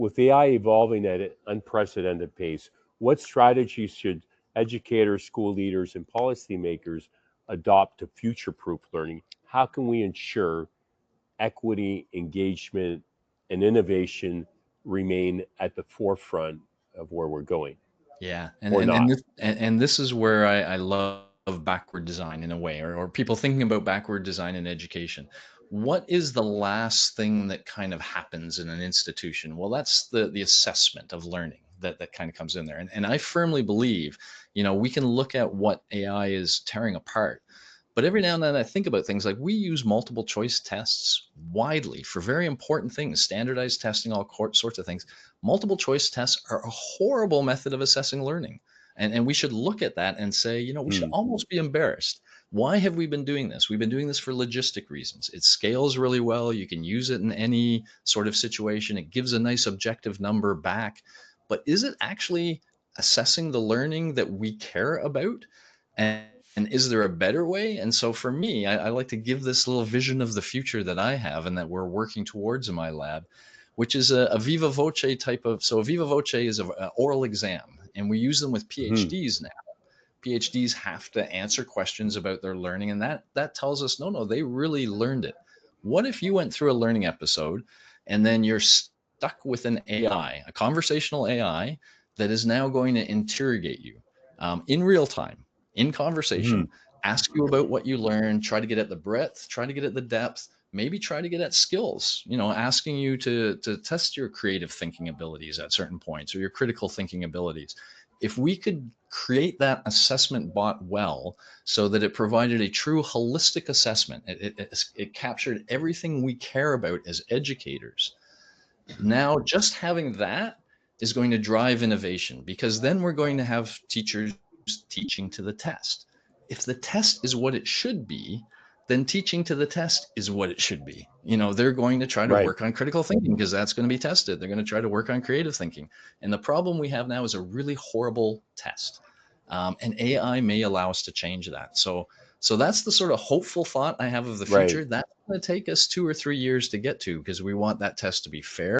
With AI evolving at an unprecedented pace, what strategies should educators, school leaders, and policymakers adopt to future proof learning? How can we ensure equity, engagement, and innovation remain at the forefront of where we're going, Yeah, or not? and this is where I love backward design in a way, or people thinking about backward design in education. What is the last thing that kind of happens in an institution? Well, that's the assessment of learning that kind of comes in there. And I firmly believe, we can look at what AI is tearing apart. But every now and then I think about things like we use multiple choice tests widely for very important things, standardized testing, all sorts of things. Multiple choice tests are a horrible method of assessing learning. And we should look at that and say, we should Hmm. almost be embarrassed. Why have we been doing this? We've been doing this for logistic reasons. It scales really well. You can use it in any sort of situation. It gives a nice objective number back. But is it actually assessing the learning that we care about? And is there a better way? And so for me, I like to give this little vision of the future that I have and that we're working towards in my lab, which is a viva voce type of. So a viva voce is an oral exam, and we use them with Hmm. PhDs now. PhDs have to answer questions about their learning, and that tells us no, they really learned it. What if you went through a learning episode and then you're stuck with an AI, a conversational AI that is now going to interrogate you in real time, in Hmm. conversation, ask you about what you learned, try to get at the breadth, try to get at the depth, maybe try to get at skills, asking you to test your creative thinking abilities at certain points or your critical thinking abilities. If we could create that assessment bot well so that it provided a true holistic assessment, it captured everything we care about as educators. Now, just having that is going to drive innovation because then we're going to have teachers teaching to the test. If the test is what it should be, then teaching to the test is what it should be. They're going to try to Right. work on critical thinking because that's going to be tested. They're going to try to work on creative thinking. And the problem we have now is a really horrible test. And AI may allow us to change that. So that's the sort of hopeful thought I have of the Right. future. That's going to take us 2 or 3 years to get to because we want that test to be fair.